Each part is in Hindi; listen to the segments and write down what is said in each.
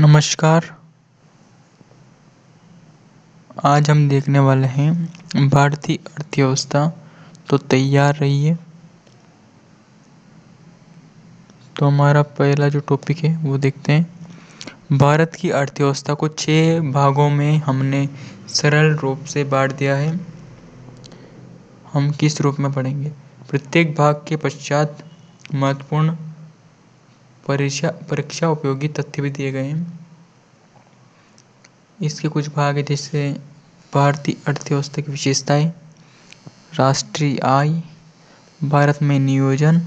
नमस्कार। आज हम देखने वाले हैं भारतीय अर्थव्यवस्था। तो तैयार रहिए। तो हमारा पहला जो टॉपिक है वो देखते हैं। भारत की अर्थव्यवस्था को 6 भागों में हमने सरल रूप से बांट दिया है। हम किस रूप में पढ़ेंगे? प्रत्येक भाग के पश्चात महत्वपूर्ण परीक्षा उपयोगी तथ्य भी दिए गए हैं। इसके कुछ भाग है जैसे भारतीय अर्थव्यवस्था की विशेषताएं, राष्ट्रीय आय, भारत में नियोजन,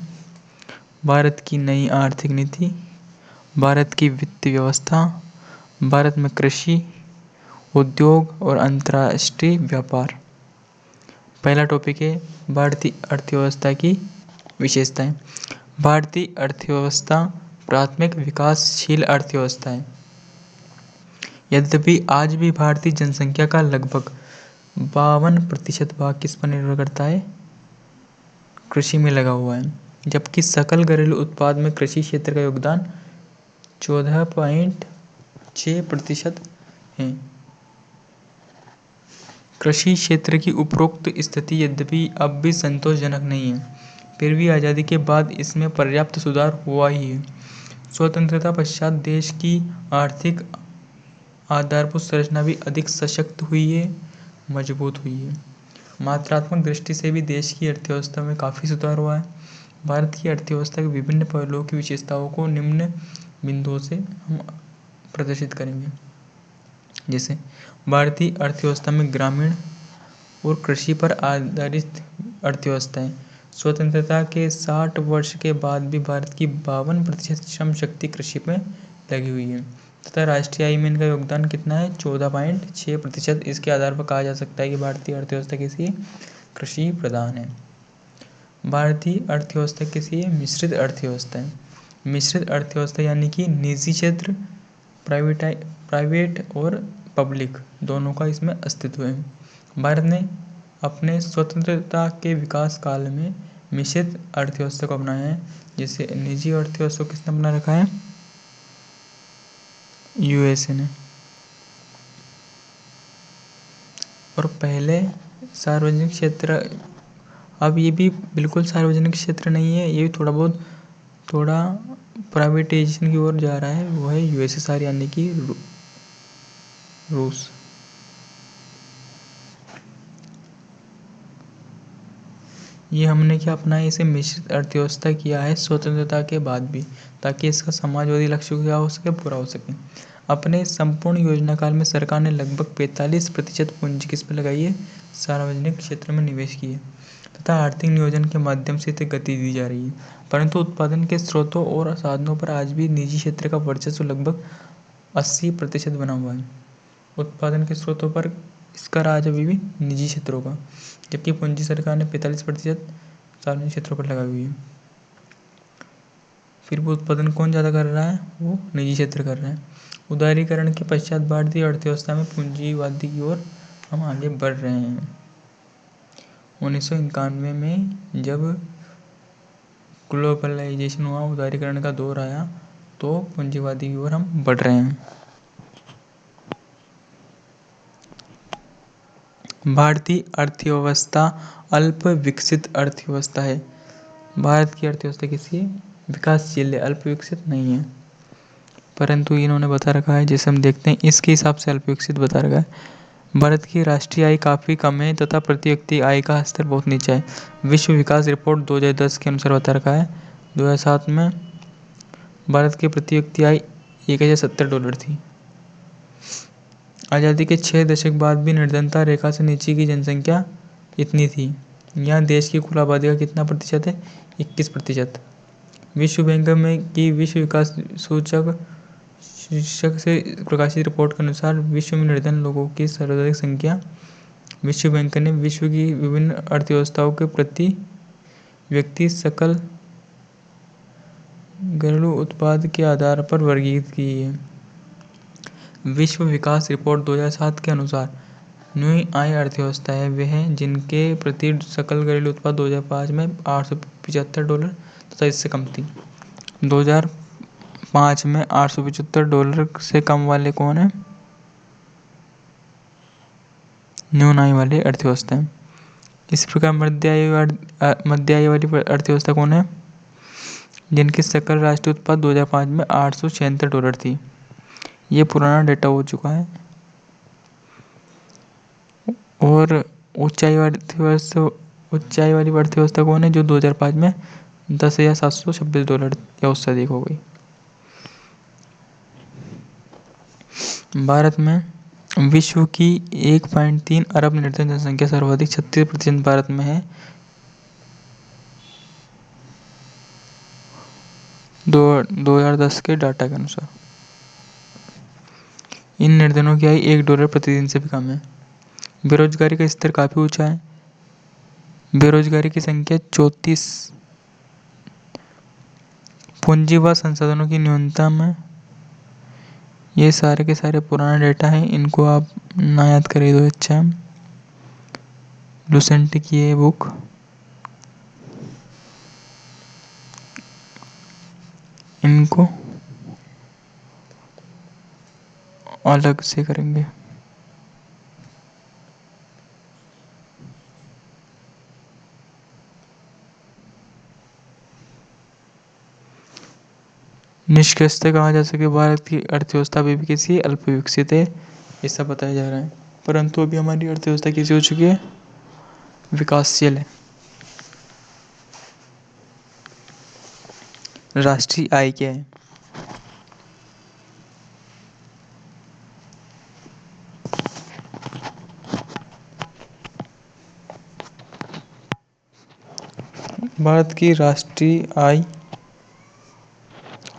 भारत की नई आर्थिक नीति, भारत की वित्त व्यवस्था, भारत में कृषि, उद्योग और अंतर्राष्ट्रीय व्यापार। पहला टॉपिक है भारतीय अर्थव्यवस्था की विशेषताएं। भारतीय अर्थव्यवस्था प्राथमिक विकासशील अर्थव्यवस्था है। यद्यपि आज भी भारतीय जनसंख्या का लगभग 52% भाग किस पर निर्भर करता है? कृषि में लगा हुआ है। जबकि सकल घरेलू उत्पाद में कृषि क्षेत्र का योगदान 14.6% है। कृषि क्षेत्र की उपरोक्त स्थिति यद्यपि अब भी संतोषजनक नहीं है, फिर भी आज़ादी के बाद इसमें पर्याप्त सुधार हुआ ही है। स्वतंत्रता पश्चात देश की आर्थिक आधारभूत संरचना भी अधिक सशक्त हुई है, मजबूत हुई है। मात्रात्मक दृष्टि से भी देश की अर्थव्यवस्था में काफ़ी सुधार हुआ है। भारत की अर्थव्यवस्था के विभिन्न पहलुओं की विशेषताओं को निम्न बिंदुओं से हम प्रदर्शित करेंगे। जैसे भारतीय अर्थव्यवस्था में ग्रामीण और कृषि पर आधारित अर्थव्यवस्था है। स्वतंत्रता के 60 वर्ष के बाद भी भारत की 52% श्रम शक्ति कृषि में लगी हुई है तथा राष्ट्रीय आय में इनका योगदान कितना है? 14.6%। इसके आधार पर कहा जा सकता है कि भारतीय अर्थव्यवस्था किसी कृषि प्रधान है। भारतीय अर्थव्यवस्था किसी मिश्रित अर्थव्यवस्था है। मिश्रित अर्थव्यवस्था यानी कि निजी क्षेत्र, प्राइवेट और पब्लिक दोनों का इसमें अस्तित्व है। भारत ने अपने स्वतंत्रता के विकास काल में मिश्रित अर्थव्यवस्था को अपनाया है। जैसे निजी अर्थव्यवस्था को किसने अपना रखा है? यूएसए ने। और पहले सार्वजनिक क्षेत्र, अब ये भी बिल्कुल सार्वजनिक क्षेत्र नहीं है, ये भी थोड़ा प्राइवेटाइजेशन की ओर जा रहा है। वो है यूएसएसआर यानी कि रूस। ये हमने क्या अपना है? इसे मिश्रित अर्थव्यवस्था किया है स्वतंत्रता के बाद भी, ताकि इसका समाजवादी लक्ष्य क्या हो सके? पूरा हो सके। अपने संपूर्ण योजना काल में सरकार ने लगभग 45% पूंजी किस पर लगाई है? सार्वजनिक क्षेत्र में निवेश की है तथा आर्थिक नियोजन के माध्यम से इसे गति दी जा रही है। परंतु उत्पादन के स्रोतों और साधनों पर आज भी निजी क्षेत्र का वर्चस्व लगभग 80% बना हुआ है। उत्पादन के स्रोतों पर इसका राज अभी भी निजी क्षेत्रों का, जबकि पूंजी सरकार ने 45% सार्वजनिक क्षेत्रों पर लगाई हुई है। फिर वो उत्पादन कौन ज़्यादा कर रहा है? वो निजी क्षेत्र कर रहे हैं। उदारीकरण के पश्चात भारतीय अर्थव्यवस्था में पूंजीवादी की ओर हम आगे बढ़ रहे हैं। 1991 में जब ग्लोबलाइजेशन हुआ, उदारीकरण का दौर आया, तो पूंजीवादी की ओर हम बढ़ रहे हैं। भारतीय अर्थव्यवस्था अल्प विकसित अर्थव्यवस्था है। भारत की अर्थव्यवस्था किसी विकासशील है, अल्प विकसित नहीं है। परंतु इन्होंने बता रखा है, जैसे हम देखते हैं इसके हिसाब से अल्प विकसित बता रखा है। भारत की राष्ट्रीय आय काफ़ी कम है तथा प्रति व्यक्ति आय का स्तर बहुत नीचा है। विश्व विकास रिपोर्ट 2010 के अनुसार बता रखा है। 2007 में भारत की प्रति व्यक्ति आय $1070 थी। आज़ादी के 6 दशक बाद भी निर्धनता रेखा से नीचे की जनसंख्या इतनी थी। यहाँ देश की कुल आबादी का कितना प्रतिशत है? 21%। विश्व बैंक में की विश्व विकास सूचक शीर्षक से प्रकाशित रिपोर्ट के अनुसार विश्व में निर्धन लोगों की सर्वाधिक संख्या। विश्व बैंक ने विश्व की विभिन्न अर्थव्यवस्थाओं के प्रति व्यक्ति सकल घरेलू उत्पाद के आधार पर वर्गीकृत की है। विश्व विकास रिपोर्ट 2007 के अनुसार न्यून आय अर्थव्यवस्था है वे हैं जिनके प्रति सकल घरेलू उत्पाद 2005 में $875 तथा इससे कम थी। 2005 में $875 से कम वाले कौन है? न्यून आय वाली अर्थव्यवस्था है। इस प्रकार मध्य आय वाली अर्थव्यवस्था कौन है? जिनकी सकल राष्ट्रीय उत्पाद 2005 में $876 थी। ये पुराना डेटा हो चुका है। और ऊंचाई वाली अर्थव्यवस्था कौन है? जो 2005 में $10,726 या उससे अधिक हो गई। भारत में विश्व की 1.3 अरब निर्धन जनसंख्या सर्वाधिक 36% भारत में है। 2010 के डाटा के अनुसार इन निर्धनों की आय $1 प्रतिदिन से भी कम है। बेरोजगारी का स्तर काफी ऊंचा है। बेरोजगारी की संख्या 34। पूंजी व संसाधनों की न्यूनतम है। ये सारे के सारे पुराना डेटा है, इनको आप ना याद करें तो अच्छा है। लुसेंट की ये बुक इनको अलग से करेंगे। निष्कर्षतः कहा जा सके भारत की अर्थव्यवस्था अभी भी किसी अल्प विकसित है, ऐसा बताया जा रहा है। परंतु अभी हमारी अर्थव्यवस्था कैसी हो चुकी है? विकासशील है। राष्ट्रीय आय क्या है? भारत की राष्ट्रीय आय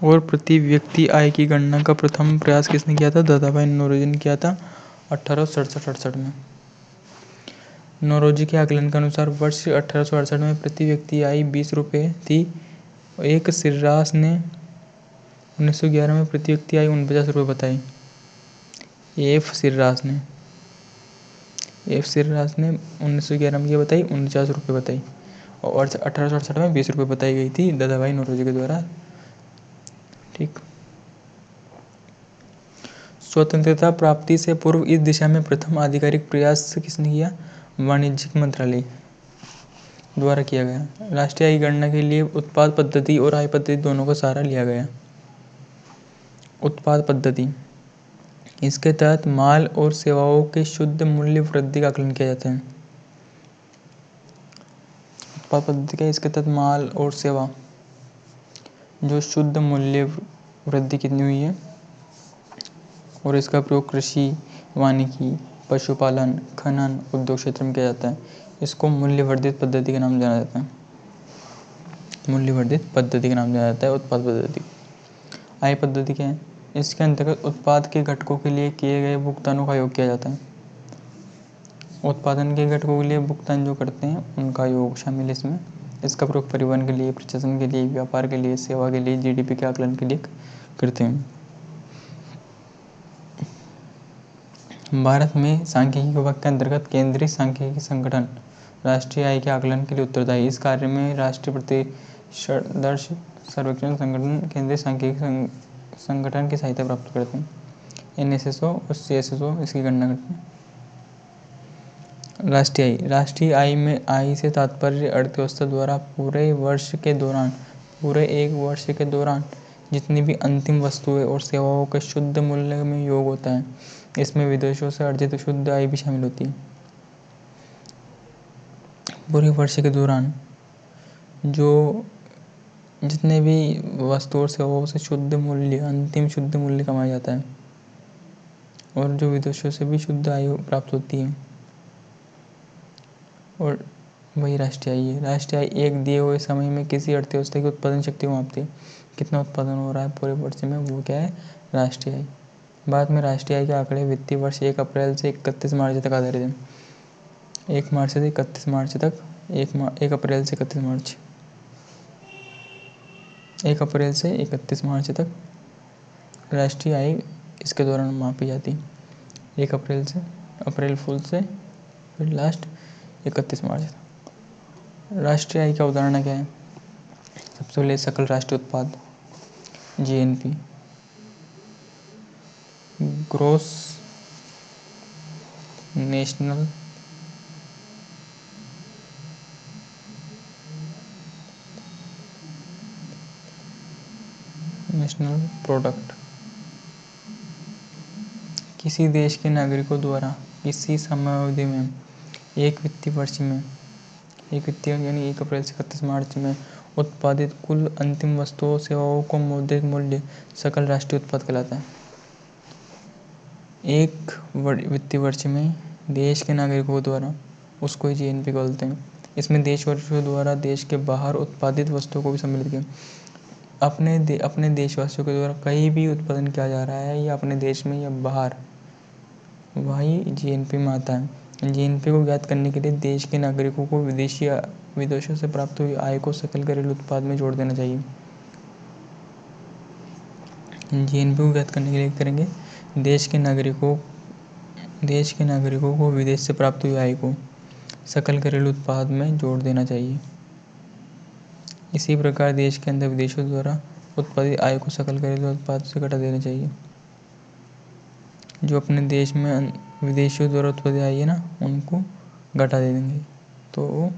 और प्रति व्यक्ति आय की गणना का प्रथम प्रयास किसने किया था? दादाभाई नौरोजी ने किया था 1867-68 में। नौरोजी के आकलन के अनुसार वर्ष 1868 में प्रति व्यक्ति आय 20 रुपये थी। एक सिर्रास ने 1911 में प्रति व्यक्ति आय 49 रुपये बताई। एफ सिर्रास ने 1911 में ये बताई 49 रुपये बताई, और 1868 में 20 रुपये बताई गई थी दादाभाई नौरोजी के द्वारा। ठीक। स्वतंत्रता प्राप्ति से पूर्व इस दिशा में प्रथम आधिकारिक प्रयास किसने किया? वाणिज्यिक मंत्रालय द्वारा किया गया। राष्ट्रीय आय गणना के लिए उत्पाद पद्धति और आय पद्धति दोनों का सहारा लिया गया। उत्पाद पद्धति, इसके तहत माल और सेवाओं के शुद्ध मूल्य वृद्धि का आकलन किया जाता है। उत्पाद पद्धति का, इसके तहत माल और सेवा जो शुद्ध मूल्य वृद्धि कितनी हुई है, और इसका प्रयोग कृषि, वानिकी, पशुपालन, खनन, उद्योग क्षेत्र में किया जाता है। इसको मूल्यवर्धित पद्धति के नाम जाना जाता है। मूल्यवर्धित पद्धति के नाम जाना जाता है उत्पाद पद्धति। आय पद्धति क्या है? इसके अंतर्गत उत्पाद के घटकों के लिए किए गए भुगतानों का योग किया जाता है। उत्पादन के घटकों के लिए भुगतान जो करते हैं उनका योग शामिल इसमें। इसका प्रयोग परिवहन के लिए, प्रशासन के लिए, व्यापार के लिए, सेवा के लिए, जीडीपी के आकलन के लिए करते हैं। भारत में सांख्यिकी विभाग के अंतर्गत केंद्रीय सांख्यिकी संगठन राष्ट्रीय आय के आकलन के लिए उत्तरदायी। इस कार्य में राष्ट्रीय प्रतिशतदर्शी सर्वेक्षण संगठन केंद्रीय सांख्यिकी संगठन की सहायता प्राप्त करते हैं। NSSO और CSSO इसकी गणना करते हैं। राष्ट्रीय आय में आय से तात्पर्य अर्थव्यवस्था द्वारा पूरे एक वर्ष के दौरान जितनी भी अंतिम वस्तुएं और सेवाओं के शुद्ध मूल्य में योग होता है। इसमें विदेशों से अर्जित शुद्ध आय भी शामिल होती है। पूरे वर्ष के दौरान जो जितने भी वस्तु और सेवाओं से शुद्ध मूल्य, अंतिम शुद्ध मूल्य कमाया जाता है, और जो विदेशों से भी शुद्ध आय प्राप्त होती है, और वही राष्ट्रीय आय है। राष्ट्रीय आय एक दिए हुए समय में किसी अर्थव्यवस्था की उत्पादन शक्ति को मापती है। कितना उत्पादन हो रहा है पूरे वर्ष में, वो क्या है? राष्ट्रीय आय। भारत में राष्ट्रीय आय के आंकड़े वित्तीय वर्ष 1 अप्रैल से 31 मार्च तक आधारित हैं। 1 अप्रैल से 31 मार्च तक 1 अप्रैल से 31 मार्च 1 अप्रैल से 31 मार्च तक राष्ट्रीय आय इसके दौरान मापी जाती है। 1 अप्रैल से, अप्रैल फूल से फिर लास्ट 31 मार्च तक। राष्ट्रीय आय का उदाहरण क्या है? सबसे पहले सकल राष्ट्रीय उत्पाद। GNP, gross national product. किसी देश के नागरिकों द्वारा किसी समयावधि में एक वित्तीय वर्ष में एक वित्तीय यानी 1 अप्रैल से 31 मार्च में उत्पादित कुल अंतिम वस्तुओं सेवाओं को मौद्रिक मूल्य सकल राष्ट्रीय उत्पाद कहलाता है। एक वित्तीय वर्ष में देश के नागरिकों द्वारा, उसको ही जीएनपी बोलते हैं। इसमें देशवासियों द्वारा देश के बाहर उत्पादित वस्तुओं को भी सम्मिलित किया। अपने देशवासियों के द्वारा कहीं भी उत्पादन किया जा रहा है या अपने देश में या बाहर, वही जीएनपी में आता है। जीएनपी को ज्ञात करने के लिए देश के नागरिकों को विदेशों से प्राप्त हुई आय को सकल घरेलू उत्पाद में जोड़ देना चाहिए। जीएनपी को ज्ञात करने के लिए करेंगे, देश के नागरिकों को विदेश से प्राप्त हुई आय को सकल घरेलू उत्पाद में जोड़ देना चाहिए। इसी प्रकार देश के अंदर विदेशों द्वारा उत्पादित आय को सकल घरेलू उत्पाद से घटा देना चाहिए। जो अपने देश में विदेशियों द्वारा उत्पादित आय है ना, उनको घटा दे देंगे, तो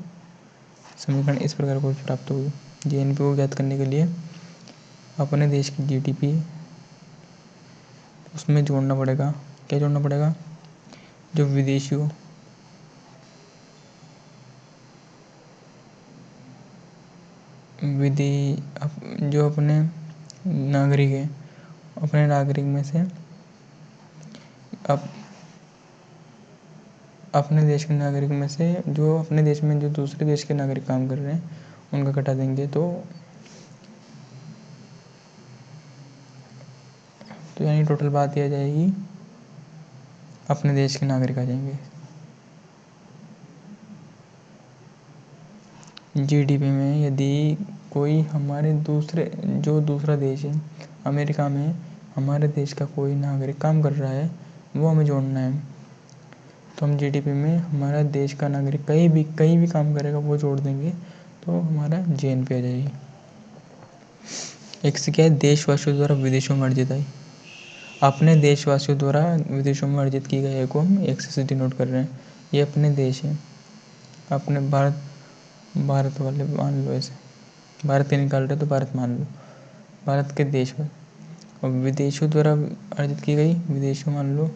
समीकरण इस प्रकार को प्राप्त होगी। जीएनपी को ज्ञात करने के लिए अपने देश की जीडीपी उसमें जोड़ना पड़ेगा। क्या जोड़ना पड़ेगा? जो विदेशियों जो अपने नागरिक हैं, अपने नागरिक में से अपने देश के नागरिक में से जो अपने देश में जो दूसरे देश के नागरिक काम कर रहे हैं उनका घटा देंगे, तो यानी टोटल बात यह आ जाएगी, अपने देश के नागरिक आ जाएंगे। जीडीपी में यदि कोई हमारे दूसरा देश है, अमेरिका में हमारे देश का कोई नागरिक काम कर रहा है, वो हमें जोड़ना है, तो हम जीडीपी में हमारा देश का नागरिक कहीं भी काम करेगा वो जोड़ देंगे, तो हमारा जीएनपी आ जाएगी। एक से क्या है, देशवासियों द्वारा विदेशों में अर्जित आय। अपने देशवासियों द्वारा विदेशों में अर्जित की गई आय को हम एक से डिनोट कर रहे हैं। ये अपने देश है, अपने भारत वाले मान लो, ऐसे भारत के निकाल रहे तो भारत मान लो, भारत के देश में। और विदेशों द्वारा अर्जित की गई, विदेशों मान लो,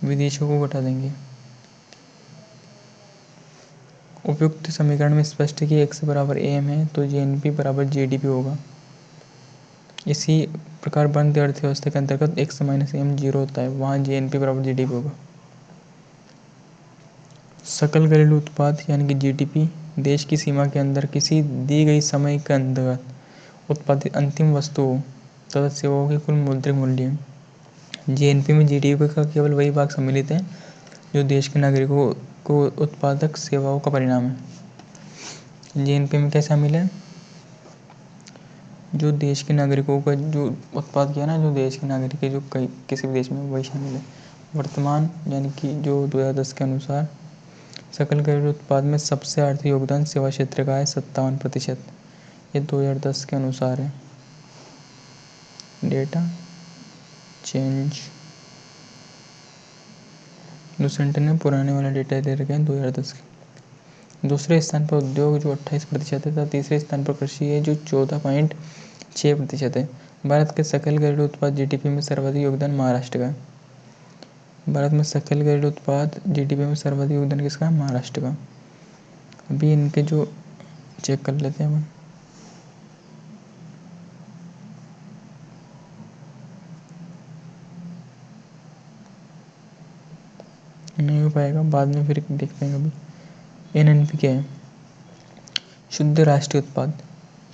विदेशों को घटा देंगे। उपयुक्त समीकरण में स्पष्ट है कि x बराबर am है तो जीएनपी बराबर जीडीपी होगा। इसी प्रकार बनती अर्थव्यवस्था के अंतर्गत x माइनस एम 0 होता है, वहाँ जीएनपी बराबर जीडीपी होगा। सकल घरेलू उत्पाद यानी कि जीडीपी देश की सीमा के अंदर किसी दी गई समय के अंतर्गत उत्पादित अंतिम वस्तुओं तथा सेवाओं के कुल मौद्रिक मूल्य है। जीएनपी में जीडीपी का केवल वही भाग सम्मिलित है जो देश के नागरिकों को उत्पादक सेवाओं का परिणाम है। जीएनपी में क्या शामिल है? जो देश के नागरिकों का जो उत्पाद किया ना, जो देश के नागरिक के जो किसी भी देश में, वही शामिल है। वर्तमान यानी कि जो 2010 के अनुसार सकल घरेलू उत्पाद में सबसे आर्थिक योगदान सेवा क्षेत्र का है 57%। ये 2010 के अनुसार है। डेटा चेंज लूसेंट ने पुराने वाला डेटा दे रखे हैं 2010 के। दूसरे स्थान पर उद्योग जो 28% है तथा तीसरे स्थान पर कृषि है जो 14.6% है। भारत के सकल घरेलू उत्पाद जीडीपी में सर्वाधिक योगदान महाराष्ट्र का है। भारत में सकल घरेलू उत्पाद जीडीपी में सर्वाधिक योगदान किसका है? महाराष्ट्र का। अभी इनके जो चेक कर लेते हैं अपन। नहीं हो पाएगा, बाद में फिर देखते हैं कभी। एनएनपी क्या है? शुद्ध राष्ट्रीय उत्पाद,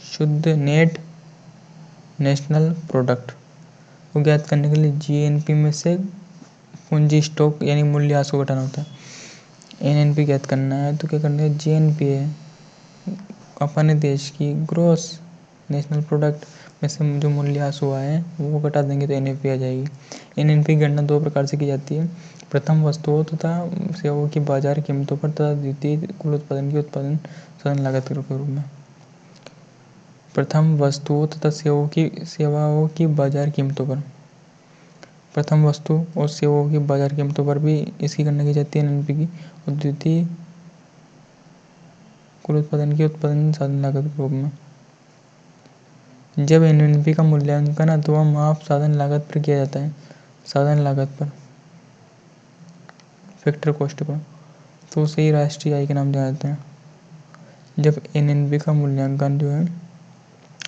शुद्ध नेट नेशनल प्रोडक्ट को ज्ञात करने के लिए जीएनपी में से पूंजी स्टॉक यानी मूल्यह्रास को घटाना होता है। एनएनपी ज्ञात करना है तो क्या करना है? जीएनपी है अपने देश की ग्रोस नेशनल प्रोडक्ट में से जो मूल्यह्रास हुआ है वो घटा देंगे तो एनएनपी आ जाएगी। एनएनपी की गणना दो प्रकार से की जाती है, प्रथम वस्तुओं तथा सेवाओं की बाजार कीमतों पर तथा द्वितीय कुल उत्पादन की उत्पादन साधन लागत के रूप में। प्रथम वस्तुओं तथा सेवाओं की बाजार कीमतों पर। प्रथम वस्तु और सेवाओं की बाजार कीमतों पर भी इसकी गणना की जाती है एनएनपी की। और द्वितीय कुल उत्पादन की उत्पादन साधन लागत के रूप में। जब एनएनपी का मूल्यांकन अथवा माप साधन लागत पर किया जाता है, साधन लागत पर, फैक्टर कॉस्ट पर, तो उसे ही राष्ट्रीय आय के नाम दिया जाता है। जब एनएनपी का मूल्यांकन जो है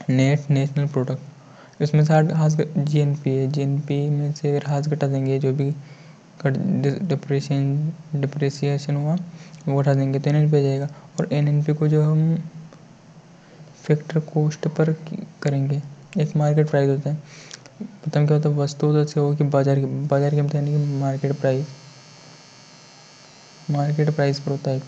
नेट नेशनल प्रोडक्ट, इसमें से जीएनपी है, जीएनपी में से अगर हाथ घटा देंगे, जो भी डिप्रेशिएशन हुआ वो घटा देंगे तो एनएनपी आ जाएगा। और एनएनपी को जो हम फैक्टर कॉस्ट पर करेंगे, एक मार्केट प्राइस होता है। प्रथम क्या होता है, वस्तु और सेवाओं की बाजार कीमत यानी कि मार्केट प्राइस पर होता है एक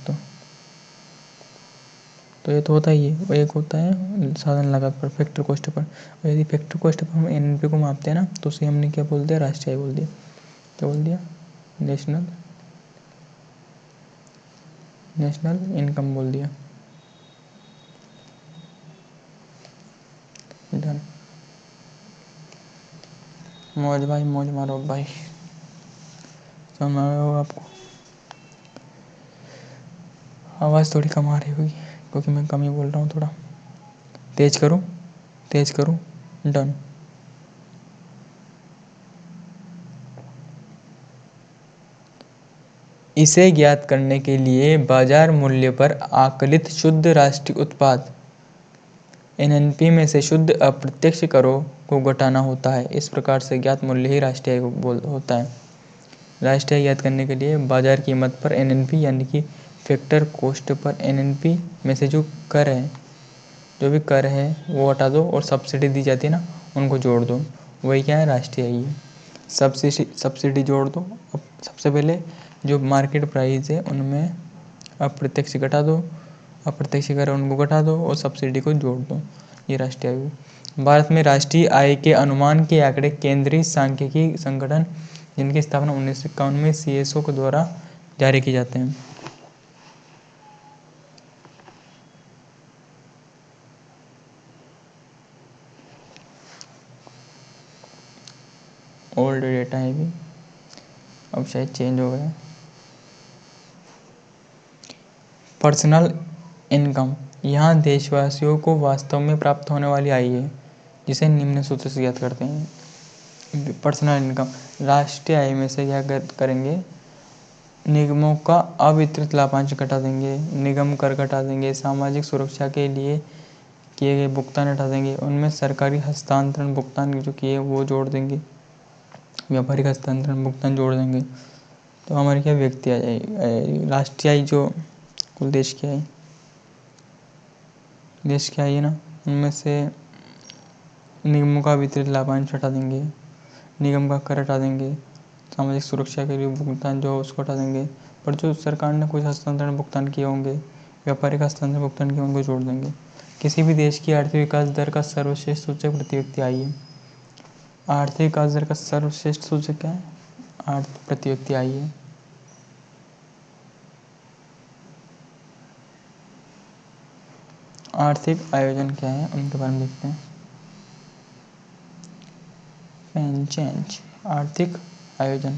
तो ये तो होता ही है। और एक होता है साधन लागत पर, फैक्टर कॉस्ट पर। और यदि फैक्टर कॉस्ट पर हम एनएनपी को मापते हैं ना, तो उसे हमने क्या बोल दिया, राष्ट्रीय आय बोल दिया। क्या बोल दिया, नेशनल इनकम बोल दिया। डन। मौज भाई, मौज मारो भाई। समझ में आया होगा आपको। आवाज़ थोड़ी कम आ रही होगी क्योंकि मैं कम ही बोल रहा हूँ थोड़ा। तेज करूँ, डन। इसे ज्ञात करने के लिए बाजार मूल्य पर आकलित शुद्ध राष्ट्रीय उत्पाद एनएनपी में से शुद्ध अप्रत्यक्ष करों को घटाना होता है। इस प्रकार से ज्ञात मूल्य ही राष्ट्रीय आय होता है। राष्ट्रीय आय ज्ञात करने के लिए बाजार कीमत पर एनएनपी यानी कि फैक्टर कॉस्ट पर एनएनपी में से जो भी कर है वो हटा दो और सब्सिडी दी जाती है ना, उनको जोड़ दो। वही क्या है, राष्ट्रीय आय है। सब्सिडी जोड़ दो। अब सबसे पहले जो मार्केट प्राइस है उनमें अप्रत्यक्ष घटा दो, अप्रत्यक्ष कर उनको घटा दो और सब्सिडी को जोड़ दो। ये राष्ट्रीय आय। भारत में राष्ट्रीय आय के अनुमान के आंकड़े केंद्रीय सांख्यिकी संगठन, जिनकी स्थापना 1951 में सीएसओ के द्वारा जारी किए जाते हैं। ओल्ड डेटा है भी, अब शायद चेंज हो गया। पर्सनल इनकम, यहाँ देशवासियों को वास्तव में प्राप्त होने वाली आय है, जिसे निम्न सूत्र से ज्ञात करते हैं। पर्सनल इनकम, राष्ट्रीय आय में से क्या करेंगे, निगमों का अवितरित लाभांश घटा देंगे, निगम कर घटा देंगे, सामाजिक सुरक्षा के लिए किए गए भुगतान हटा देंगे, उनमें सरकारी हस्तांतरण भुगतान जो किए वो जोड़ देंगे, व्यापारिक हस्तांतरण भुगतान जोड़ देंगे। तो हमारी क्या व्यक्ति आ जाएगी, राष्ट्रीय आय जो कुल देश की आय है ना, उनमें से निगमों का वितरित लाभांश हटा देंगे, निगम का कर हटा देंगे, सामाजिक सुरक्षा के लिए भुगतान जो उसको हटा देंगे, पर जो सरकार ने कुछ हस्तांतरण भुगतान किए होंगे, व्यापारिक हस्तांतरण भुगतान किए उनको जोड़ देंगे। किसी भी देश की आर्थिक विकास दर का सर्वश्रेष्ठ सूचक प्रति व्यक्ति आय है। आर्थिक विकास दर का सर्वश्रेष्ठ सूचक क्या है, प्रति व्यक्ति आय है। आर्थिक आयोजन क्या है, उनके बारे में देखते हैं। पेंचेंज, आर्थिक आयोजन,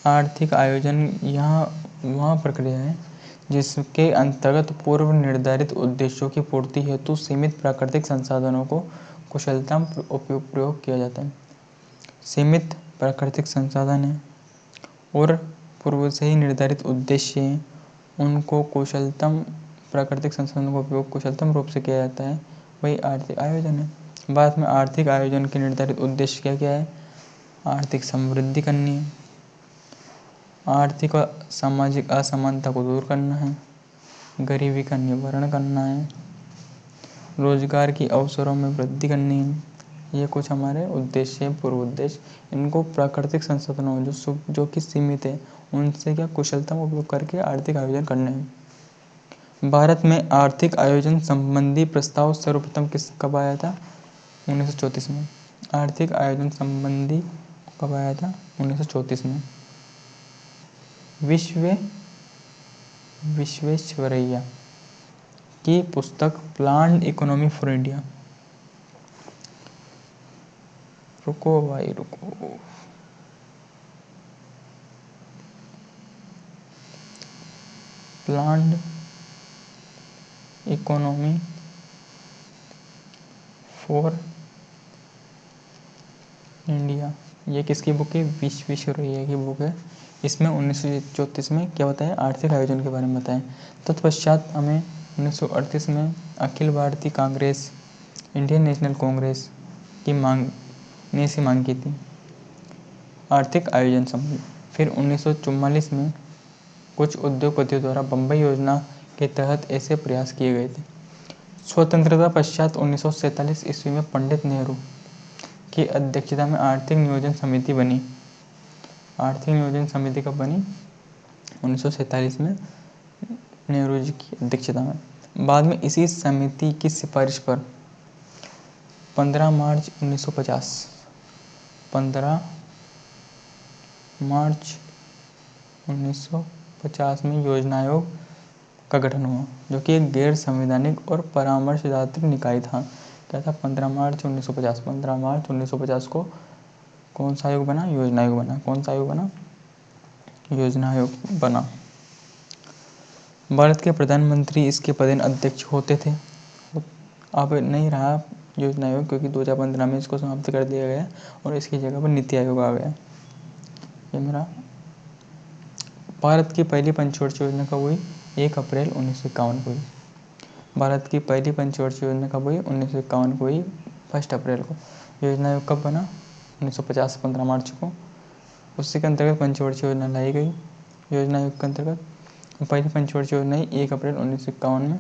आर्थिक आयोजन यहाँ वहाँ प्रक्रिया है जिसके अंतर्गत पूर्व निर्धारित उद्देश्यों की पूर्ति हेतु सीमित प्राकृतिक संसाधनों को कुशलतम प्रयोग किया जाता है। सीमित प्राकृतिक संसाधन है और पूर्व से ही निर्धारित उद्देश्य हैं, उनको कुशलतम प्राकृतिक संसाधनों का उपयोग कुशलतम रूप से किया जाता है, वही आर्थिक आयोजन है। बाद में आर्थिक आयोजन के निर्धारित उद्देश्य क्या क्या है, आर्थिक समृद्धि करनी है, आर्थिक और सामाजिक असमानता को दूर करना है, गरीबी का निवारण करना है, रोजगार की अवसरों में वृद्धि करनी है। ये कुछ हमारे उद्देश्य हैं, पूर्व उद्देश्य। इनको प्राकृतिक संसाधनों जो कि सीमित है उनसे क्या कुशलतम उपयोग करके आर्थिक आयोजन करने हैं। भारत में आर्थिक आयोजन संबंधी प्रस्ताव सर्वप्रथम कब आया था, 1934 में। आर्थिक आयोजन संबंधी कब आया था, 1934 में। विश्वेश्वरैया की पुस्तक प्लान्ड इकोनॉमी फॉर इंडिया। रुको भाई रुको, प्लान्ड इकोनॉमी फॉर इंडिया, ये किसकी बुक है? विश्वेश्वरैया की बुक है। इसमें 1934 में क्या बताया? आर्थिक आयोजन के बारे में बताया। तत्पश्चात हमें 1938 में अखिल भारतीय कांग्रेस, इंडियन नेशनल कांग्रेस की मांग की थी आर्थिक आयोजन संबंधी। फिर 1944 में कुछ उद्योगपतियों द्वारा बम्बई योजना के तहत ऐसे प्रयास किए गए थे। स्वतंत्रता पश्चात 1947 ईस्वी में पंडित नेहरू की अध्यक्षता में आर्थिक नियोजन समिति बनी। आर्थिक नियोजन समिति कब बनी? 1947 में नेहरू जी की अध्यक्षता में। बाद में इसी समिति की सिफारिश पर 15 मार्च 1950 में योजना आयोग का गठन हुआ, जो कि एक गैर संवैधानिक और परामर्शदात्री निकाय था। क्या था? 15 मार्च 1950 को कौन सा आयोग बना? योजना आयोग बना। कौन सा आयोग बना? योजना आयोग बना। भारत के प्रधानमंत्री इसके प्रधान अध्यक्ष होते थे। अब नहीं रहा योजना आयोग, क्योंकि 2015 में इसको समाप्त कर दिया गया और इसकी जगह पर नीति आयोग आ गया। ये मेरा भारत की पहली पंचवर्षीय योजना कब हुई? 1 अप्रैल 1951 को हुई। भारत की पहली पंचवर्षीय योजना कब हुई? 1951 को हुई, 1 अप्रैल को। योजना आयोग कब बना? 1950 15 मार्च को। उसी के अंतर्गत पंचवर्षीय योजना लाई गई। योजना आयोग के अंतर्गत पहली पंचवर्षीय योजना 1 अप्रैल 1951 में।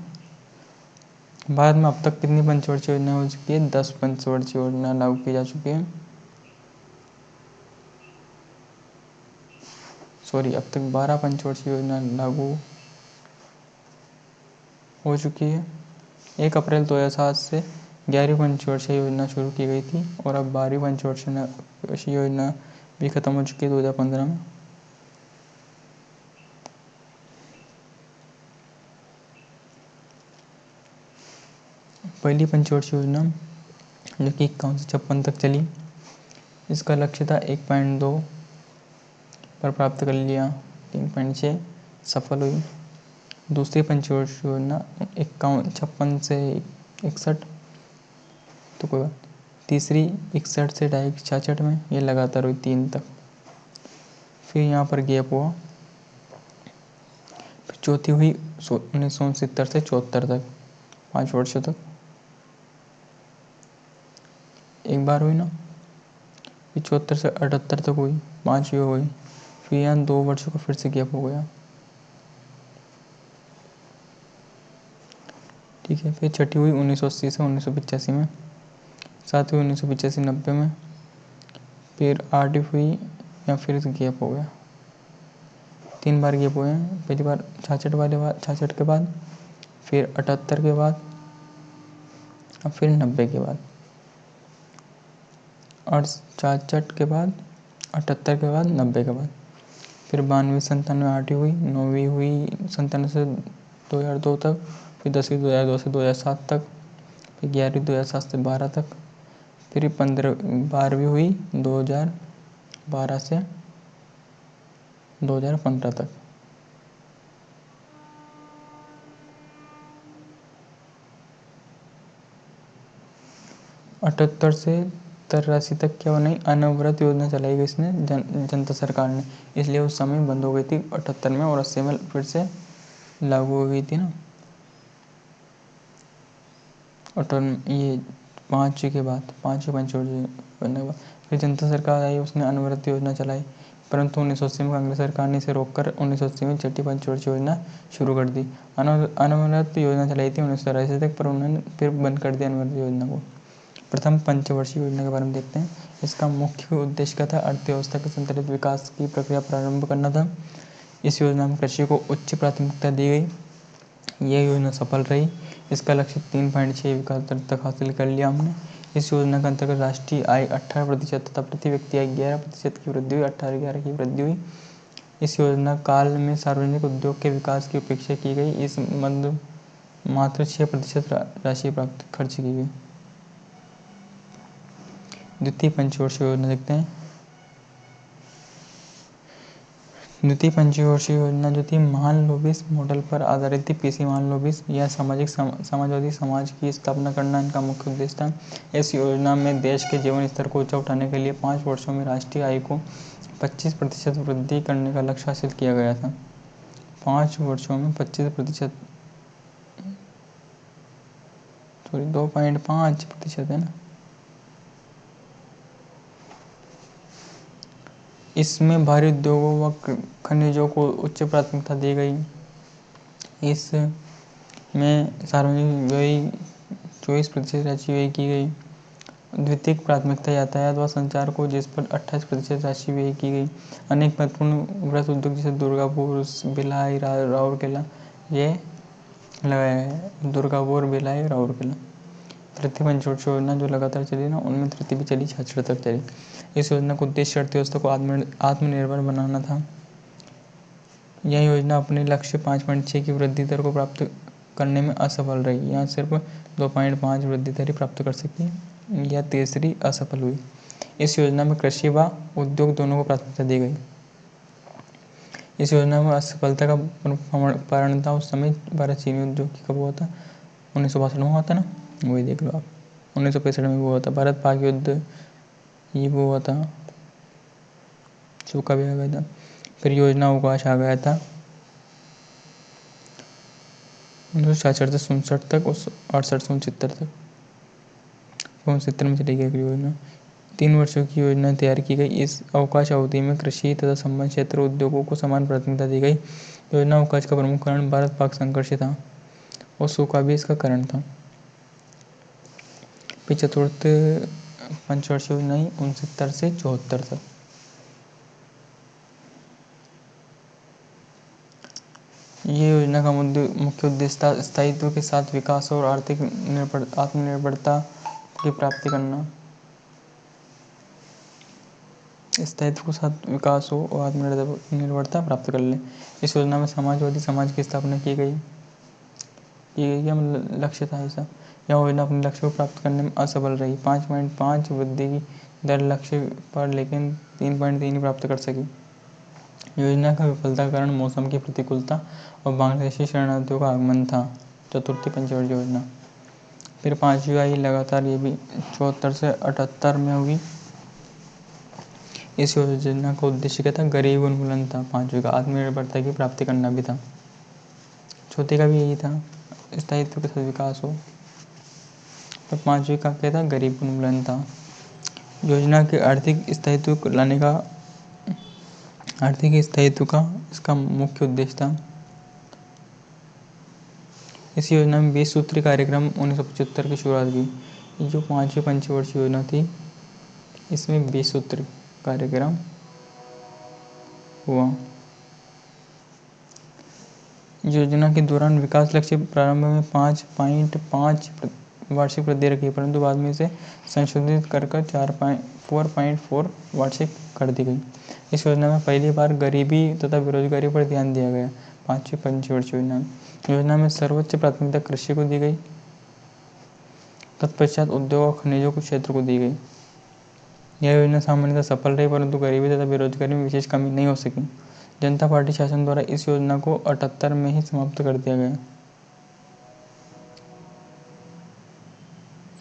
भारत में अब तक कितनी पंचवर्षीय योजना हो चुकी है? 10 पंचवर्षीय योजना लागू की जा चुकी है। अब तक 12 पंचवर्षीय योजना लागू हो चुकी है। 1 अप्रैल 2007 से 11वीं पंचवर्षीय योजना शुरू की गई थी और अब 12वीं पंचवर्षीय योजना भी खत्म हो चुकी है 2015 में। पहली पंचवर्षीय योजना जो कि 51 से 56 तक चली, इसका लक्ष्य था 1.2 पर प्राप्त कर लिया, 3.6 सफल हुई। दूसरी पंचवर्षीय योजना 56 से 61, तो कोई बात। तीसरी 61 से 66 में, ये लगातार हुई 3 तक। फिर यहाँ पर गैप हुआ। फिर चौथी हुई 1969 से 74 तक, 5 वर्षों तक एक बार हुई ना। फिर 74 से 78 तक हुई, 5 हुई। फिर यहाँ 2 वर्षों का फिर से गैप हो गया। ठीक है। फिर छठी हुई 1980 से 1985 में, सातवीं 1985-90 में। फिर 8वीं हुई या फिर गैप हो गया, 3 बार गैप हुए हैं। पहली बार 66 के बाद, फिर 78 के बाद और फिर 90 के बाद, और 66 के बाद, 78 के बाद, 90 के बाद। फिर 92 97 8वीं हुई, 9वीं हुई 97 से 2002 तक, फिर 10वीं 2002 से 2007 तक, फिर 11वीं 2007 से 12 तक, फिर 12वीं हुई 2012 से 2015 तक। 78 से 83 तक क्या नहीं, अनवरत योजना चलाई गई इसने जनता सरकार ने, इसलिए उस समय बंद हो गई थी 78 में, और 80 में फिर से लागू हो गई थी ना। ये 5 के बाद, 5 पंचवर्षीय योजना के बाद फिर जनता सरकार आई, उसने अनवरत योजना चलाई, परंतु 1980 में कांग्रेस सरकार ने इसे रोककर 1980 में छठी पंचवर्षीय योजना शुरू कर दी। अनवरत योजना चलाई थी 1983 तक, पर उन्होंने फिर बंद कर दिया अनवरत योजना को। प्रथम पंचवर्षीय योजना के बारे में देखते हैं। इसका मुख्य उद्देश्य क्या था? अर्थव्यवस्था के संतुलित विकास की प्रक्रिया प्रारंभ करना था। इस योजना में कृषि को उच्च प्राथमिकता दी गई। यह योजना सफल रही। इसका लक्ष्य 3.6 विकास दर तक हासिल कर लिया हमने। इस योजना के अंतर्गत राष्ट्रीय आय 18% तथा प्रति व्यक्ति आय 11% की वृद्धि हुई, 18-11 की वृद्धि हुई। इस योजना काल में सार्वजनिक उद्योग के विकास की उपेक्षा की गई। इस मद मात्र 6% राशि प्राप्त खर्च की गई। द्वितीय पंचवर्षीय योजना देखते हैं। द्वितीय पंचवर्षीय योजना जो थी महालनोबिस मॉडल पर आधारित थी। पीसी महालनोबिस या समाजवादी समाज की स्थापना करना इनका मुख्य उद्देश्य था। इस योजना में देश के जीवन स्तर को ऊंचा उठाने के लिए 5 वर्षों में राष्ट्रीय आय को 25% वृद्धि करने का लक्ष्य हासिल किया गया था। 5 वर्षों में 25%, सॉरी 2.5% है ना। इसमें भारी उद्योगों व खनिजों को उच्च प्राथमिकता दी गई। इसमें सार्वजनिक व्यय 24% राशि व्यय की गई। द्वितीयक प्राथमिकता यातायात व संचार को, जिस पर 28% राशि व्यय की गई। अनेक महत्वपूर्ण वृहत उद्योग जैसे दुर्गापुर, भिलाई, राउरकेला ये लगाया है। दुर्गापुर, भिलाई, राउरकेला। तृतीय पंचवर्षीय योजना जो लगातार चली ना, उनमें तृतीय भी चली, 66 तक चली। इस योजना का उद्देश्य अर्थव्यवस्था को आत्मनिर्भर बनाना था। यह योजना अपने लक्ष्य 5.6 की वृद्धि दर को प्राप्त करने में असफल रही। यहाँ सिर्फ 2.5 वृद्धि दर ही प्राप्त कर सकी। यह तीसरी असफल हुई। इस योजना में कृषि व उद्योग दोनों को प्राथमिकता दी गई। इस योजना में असफलता का कारण था उस समय भारत चीनी उद्योग की कब हुआ था, 1962 में हुआ था ना, वही देख लो आप। 1965 में हुआ था भारत पाक युद्ध, ये वो हुआ था, सूखा भी आ गया था। फिर योजना अवकाश आ गया था 1966 से 67 तक, 68 से 69 तक, 69 में चली गई योजना। 3 वर्षों की योजना तैयार की गई। इस अवकाश अवधि में कृषि तथा संबद्ध क्षेत्र उद्योगों को समान प्राथमिकता दी गई। योजना अवकाश का प्रमुख कारण भारत पाक संघर्ष था और सूखा भी इसका कारण था। फिर चतुर्थ पंचवर्षीय योजना 69 से 74 तक। ये योजना का मुख्य उद्देश्य था स्थायित्व के साथ विकास और आर्थिक आत्मनिर्भरता की प्राप्ति करना। स्थायित्व के साथ विकास हो और आत्मनिर्भरता प्राप्त कर ले। इस योजना में समाजवादी समाज की स्थापना की गई। क्या लक्ष्य था ऐसा। यह योजना अपने लक्ष्य को प्राप्त करने में असफल रही। 5.5 वृद्धि की दर लक्ष्य पर, लेकिन 3.3 ही प्राप्त कर सकी। योजना का विफलता का कारण मौसम की प्रतिकूलता और बांग्लादेशी शरणार्थियों का आगमन था। चतुर्थी पंचवर्षीय योजना। फिर 5वीं आई लगातार, ये भी 74 से 78 में हुई। इस योजना का उद्देश्य क्या था, गरीब उन्मूलन था। 5वीं का आत्मनिर्भरता की प्राप्ति करना भी था। चौथी का भी यही था, स्थायित्व के साथ विकास हो। तो 5वीं का क्या था, गरीब उन्मूलन था। योजना के आर्थिक स्थायित्व का इसका मुख्य उद्देश्य था। इस योजना में 20 सूत्री कार्यक्रम 1975 की शुरुआत की। जो 5वीं पंचवर्षीय योजना थी, इसमें 20 सूत्री कार्यक्रम हुआ। योजना के दौरान विकास लक्ष्य प्रारंभ में 5.5 वार्षिक वृद्धि रखी, परंतु बाद में इसे संशोधित कर 4.4 वार्षिक कर दी गई। इस योजना में पहली बार गरीबी तथा बेरोजगारी पर ध्यान दिया गया। 5वीं पंचवर्षीय योजना में सर्वोच्च प्राथमिकता कृषि को दी गई। तत्पश्चात उद्योग और खनिजों के क्षेत्र को दी गई। यह योजना सामान्यतः सफल रही, परंतु गरीबी तथा बेरोजगारी में विशेष कमी नहीं हो सकी। जनता पार्टी शासन द्वारा इस योजना को 78 में ही समाप्त कर दिया गया।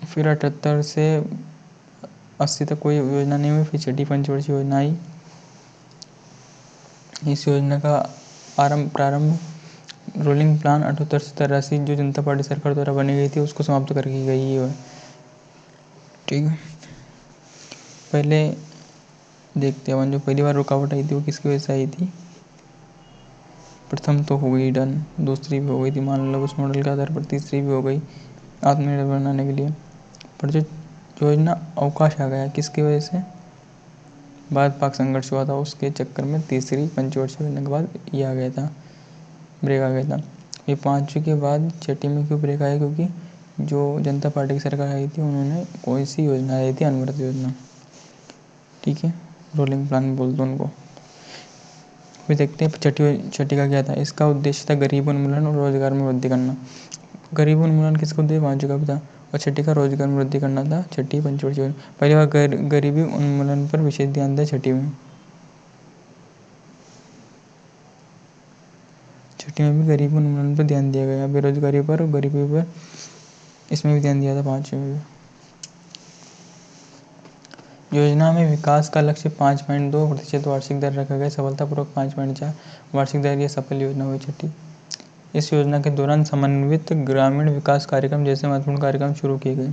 फिर 78 से 80 तक कोई योजना नहीं हुई। फिर छठी पंचवर्षीय योजना आई। इस योजना का प्रारंभ रोलिंग प्लान 78 से 83 जो जनता पार्टी सरकार द्वारा बनी गई थी, उसको समाप्त कर की गई है। ठीक है, पहले देखते हैं जो पहली बार रुकावट आई थी वो किसकी वजह से आई थी। प्रथम तो हो गई डन, दूसरी भी हो गई थी मान लो उस मॉडल के आधार पर, तीसरी भी हो गई आत्मनिर्भर बनाने के लिए। पर जो योजना अवकाश आ गया किसकी वजह से, भारत पाक संघर्ष हुआ था, उसके चक्कर में तीसरी पंचवर्षीय योजना के बाद ये आ गया था, ब्रेक आ गया था। ये 5वीं के बाद छठी में क्यों ब्रेक आया, क्योंकि जो जनता पार्टी की सरकार आई थी उन्होंने कोई सी योजना आई थी, अनवरत योजना। ठीक है, रोलिंग प्लान बोल दो उनको। फिर देखते हैं छठी का क्या था। इसका उद्देश्य था गरीब उन्मूलन और रोजगार में वृद्धि करना। गरीबी उन्मूलन किसका उद्देश्य? गांधी का भी था। और छठी का रोजगार में वृद्धि करना था। छठी पंचवर्षीय योजना पहली बार गरीबी उन्मूलन पर विशेष ध्यान दिया छठी में। छठी में भी गरीबी उन्मूलन पर ध्यान दिया गया। बेरोजगारी पर और गरीबी पर इसमें भी ध्यान दिया था। पांचवें में योजना में विकास का लक्ष्य 5.2% वार्षिक दर रखा गया। सफलतापूर्वक 5.4 वार्षिक दर यह सफल योजना हुई। छठी इस योजना के दौरान समन्वित ग्रामीण विकास कार्यक्रम जैसे महत्वपूर्ण कार्यक्रम शुरू किए गए।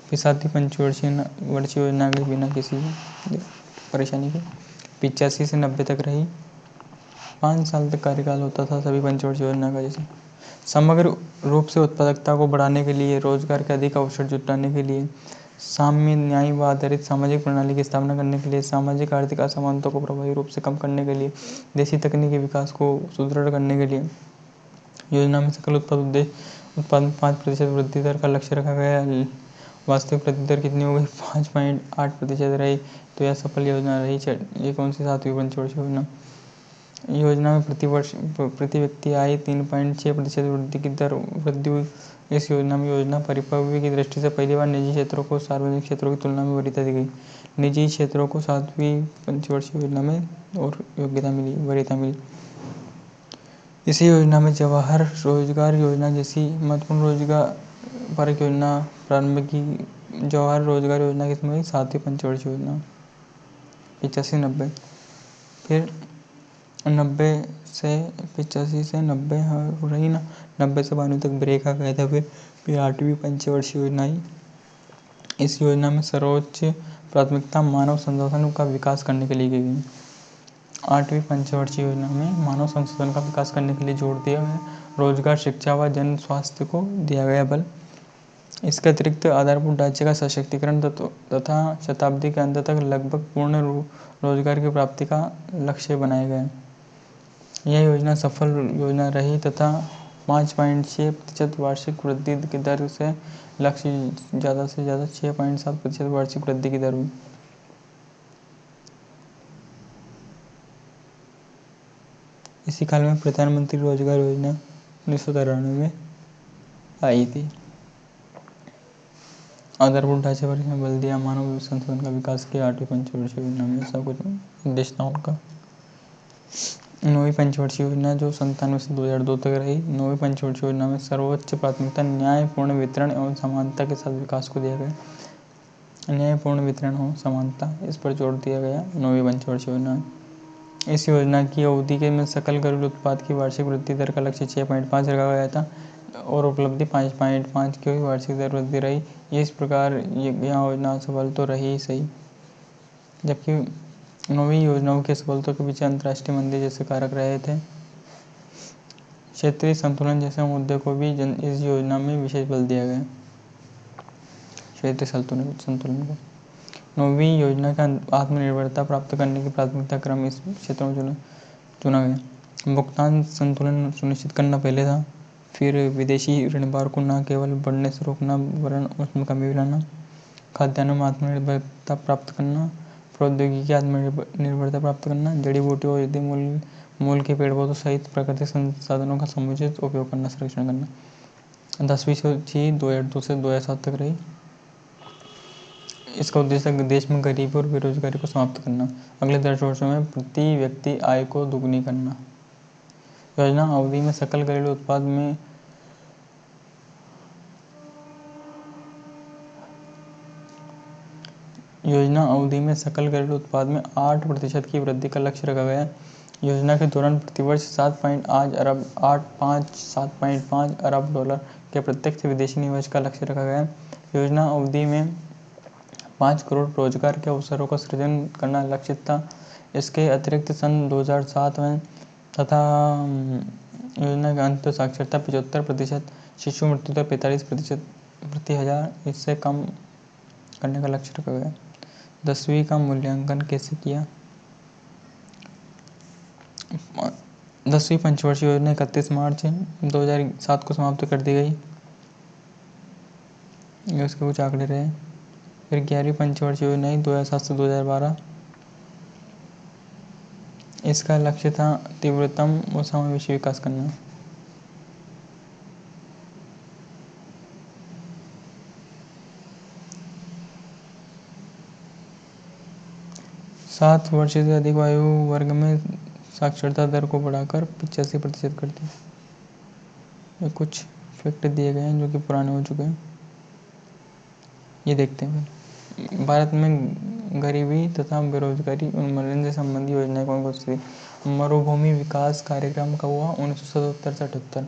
फिर सातवीं पंचवर्षीय योजना के बिना किसी परेशानी के 85 से 90 तक रही। 5 साल तक कार्यकाल होता था सभी पंचवर्षीय योजना का। जैसे समग्र रूप से उत्पादकता को बढ़ाने के लिए, रोजगार के अधिक अवसर जुटाने के लिए, साम्य न्याय व आधारित सामाजिक प्रणाली की स्थापना करने के लिए, सामाजिक आर्थिक असमानता को प्रभावी रूप से कम करने के लिए, देशी तकनीकी विकास को सुदृढ़ करने के लिए योजना में सकल उत्पादन 5% वृद्धि दर का लक्ष्य रखा गया। वास्तविक वृद्धि दर कितनी हो गई? 5.8% रही। तो यह सफल योजना रही। ये कौन सी सातवीं पंचवर्षीय योजना? योजना में प्रति व्यक्ति आय 3.6% वृद्धि की दर वृद्धि हुई। इस योजना में योजना परिपक्वता की दृष्टि से पहली बार निजी क्षेत्रों को सार्वजनिक क्षेत्रों की तुलना में वरीयता दी गई। निजी क्षेत्रों को सातवीं पंचवर्षीय योजना में और वरीयता मिली। इसी योजना में जवाहर रोजगार योजना जैसी महत्वपूर्ण रोजगार परक योजना प्रारंभ की। जवाहर रोजगार योजना किसमें हुई? सातवीं पंचवर्षीय योजना 85-90। फिर 90 से 85 से 90 हो रही ना, 90 से 92 तक ब्रेक आ गया था। फिर 8वीं पंचवर्षीय योजना आई। इस योजना में सर्वोच्च प्राथमिकता मानव संसाधनों का विकास करने के लिए की गई। 8वीं पंचवर्षीय योजना में मानव संसाधन का विकास करने के लिए जोर दिया गया। रोजगार, शिक्षा व जन स्वास्थ्य को दिया गया बल। इसके अतिरिक्त आधारभूत ढांचे का सशक्तिकरण तथा शताब्दी के अंत तक लगभग पूर्ण रोजगार की प्राप्ति का लक्ष्य बनाया गया। यह योजना सफल योजना रही तथा 5.6% वार्षिक वृद्धि की दर से लक्ष्य ज़्यादा से ज़्यादा 6.7% वार्षिक वृद्धि की दर हुई। इसी काल में प्रधानमंत्री रोजगार योजना 1993 में आई थी। आधारभूत ढांचे पर इसमें बल दिया। मानव संसाधन का विकास किया। 8वीं पंचवर्षीय योजना में सब कुछ उद्देश्य था उनका। 9वीं पंचवर्षीय योजना जो 97 से 2002 तक रही। 9वीं पंचवर्षीय योजना में सर्वोच्च प्राथमिकता न्यायपूर्ण वितरण एवं समानता के साथ विकास को दिया गया। न्यायपूर्ण वितरण हो, समानता, इस पर जोर दिया गया 9वीं पंचवर्षीय योजना। इस योजना की अवधि के में सकल घरेलू उत्पाद की वार्षिक वृद्धि दर का लक्ष्य 6.5 रखा गया था और उपलब्धि 5.5 की वार्षिक दर वृद्धि रही। इस प्रकार यह योजना सफल तो रही ही सही, जबकि 9वीं योजनाओं की सफलता के पीछे अंतर्राष्ट्रीय मंदी जैसे कारक रहे थे। क्षेत्रीय संतुलन जैसे मुद्दे को भी इस योजना में विशेष बल दिया गया। क्षेत्रीय संतुलन को 9वीं योजना का आत्मनिर्भरता प्राप्त करने की प्राथमिकता क्रम इस क्षेत्रों में चुना गया। भुगतान संतुलन सुनिश्चित करना पहले था। फिर विदेशी ऋणभार को न केवल बढ़ने से रोकना वरन उसमें कमी भी लाना। खाद्यान्नों में आत्मनिर्भरता प्राप्त करना। प्रौद्योगिकी आत्मनिर्भरता प्राप्त करना। जड़ी बूटी और यदि मूल के पेड़ पौधों सहित प्राकृतिक संसाधनों का समुचित उपयोग करना, संरक्षण करना। 10वीं सूची 2002 से 2007 तक रही। इसका उद्देश्य देश में गरीबी और बेरोजगारी को समाप्त करना। अगले 10 वर्षों में प्रति व्यक्ति आय को दुगनी करना। योजना अवधि में सकल घरेलू उत्पाद में योजना अवधि में सकल घरेलू उत्पाद में 8% की वृद्धि का लक्ष्य रखा गया। योजना के दौरान प्रतिवर्ष 7.5 अरब डॉलर के प्रत्यक्ष विदेशी निवेश का लक्ष्य रखा गया। योजना अवधि में 5 करोड़ रोजगार के अवसरों का सृजन करना लक्षित था। इसके अतिरिक्त सन 2007 में तथा योजना के अंत साक्षरता 75%, शिशु मृत्यु दर 45% प्रति हजार, इससे कम करने का लक्ष्य रखा गया। 10वीं का मूल्यांकन कैसे किया? 10वीं पंचवर्षीय योजना 31 मार्च 2007 को समाप्त कर दी गई। ये उसके कुछ आंकड़े रहे। फिर 11वीं पंचवर्षीय योजना 2007 से 2012। इसका लक्ष्य था तीव्रतम व समावेशी विकास करना। 7 वर्ष से अधिक आयु वर्ग में साक्षरता दर को बढ़ाकर 85% कर दी। ये कुछ फैक्ट दिए गए हैं जो कि पुराने हो चुके हैं, ये देखते हैं फिर। भारत में गरीबी तथा बेरोजगारी उन्मूलन से संबंधी योजनाएं कौन कौन सी? मरुभूमि विकास कार्यक्रम का हुआ 1977 से 78।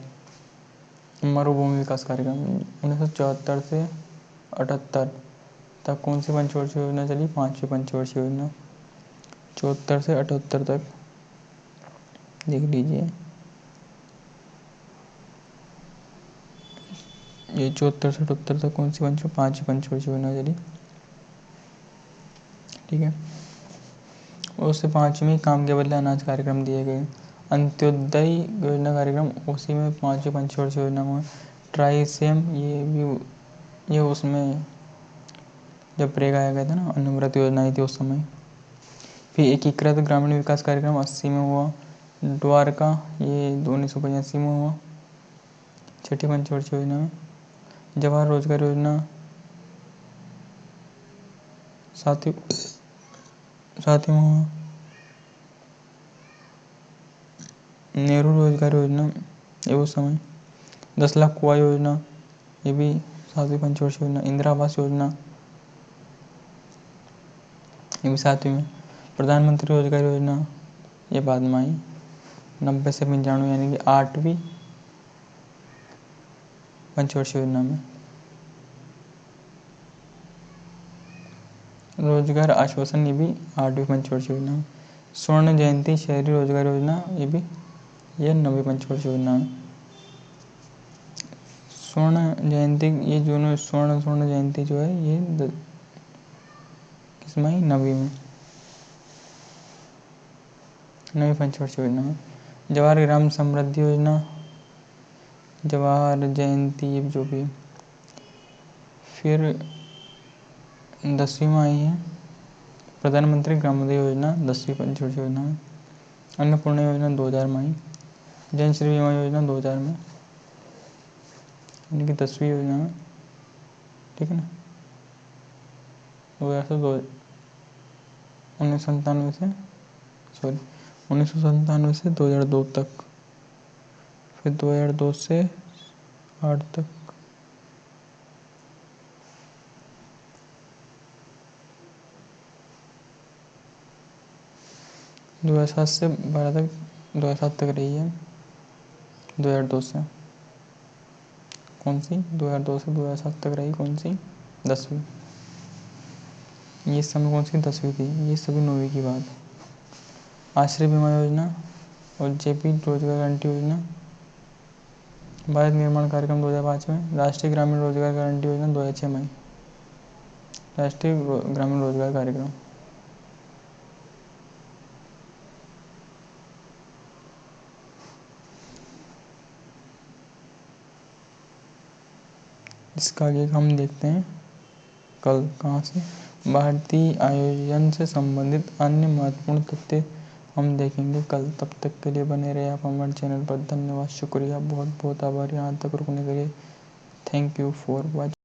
मरुभूमि विकास कार्यक्रम 1974 से 78 तक कौन सी पंचवर्षीय योजना चली? 5वीं पंचवर्षीय योजना 74 से 78 तक देख लीजिए। ये 74 से 78 तक कौन सी 5वीं पंचवर्षीय योजना चली, ठीक है। और उससे 5वीं काम के बदले अनाज कार्यक्रम दिए गए। अंत्योदय योजना कार्यक्रम उसी में 5वीं पंचवर्षीय योजना में। ट्राइसेम ये उसमें जब प्रेगा आया गया था ना, अनुव्रत योजना आई थी उस समय। फिर एकीकृत ग्रामीण विकास कार्यक्रम 80 में हुआ। द्वारका ये 1985 में हुआ, 6ठी पंचवर्षीय योजना में। जवाहर रोजगार योजना 7वीं में हुआ। नेहरू रोजगार योजना ये उस समय। 10 लाख कुआं योजना ये भी 7वीं पंचवर्षीय योजना। इंदिरा आवास योजना ये भी 7वीं में। प्रधानमंत्री रोजगार योजना ये बाद में आई 90 से 95 यानी कि 8वीं पंचवर्षीय योजना में। रोजगार आश्वासन ये भी 8वीं पंचवर्षीय योजना में। स्वर्ण जयंती शहरी रोजगार योजना ये 9वीं पंचवर्षीय योजना है। स्वर्ण जयंती ये जो स्वर्ण जयंती जो है ये किसमें आई? 9वीं में, 9वीं पंचवर्षीय योजना में। जवाहर ग्राम समृद्धि योजना, जवाहर जयंती ये जो भी। फिर 10वीं में आई है प्रधानमंत्री ग्रामोदय योजना, 10वीं पंचवर्षीय योजना में। अन्नपूर्णा योजना 2000 में आई। जन श्री बीमा योजना 2000 में, यानी कि 10वीं योजना में, ठीक है ना। 1997 से 2002 तक। फिर 2002 से 8 तक। 2007 से 12 तक, 2007 तक रही है। 2002 से कौन सी? 2002 से 2007 तक रही कौन सी? 10वीं। ये समय कौन सी 10वीं थी, ये सभी 9वीं की बात। आश्रय बीमा योजना और जेपी रोजगार गारंटी योजना। भारत निर्माण कार्यक्रम 2005 में। राष्ट्रीय ग्रामीण रोजगार गारंटी योजना 2006 में। राष्ट्रीय ग्रामीण रोजगार कार्यक्रम। इसका आगे हम देखते हैं कल कहाँ से। भारतीय आयोजन से संबंधित अन्य महत्वपूर्ण तथ्य हम देखेंगे कल। तब तक के लिए बने रहे आप हमारे चैनल पर। धन्यवाद, शुक्रिया, बहुत बहुत आभार यहाँ तक रुकने के लिए। Thank you for watching.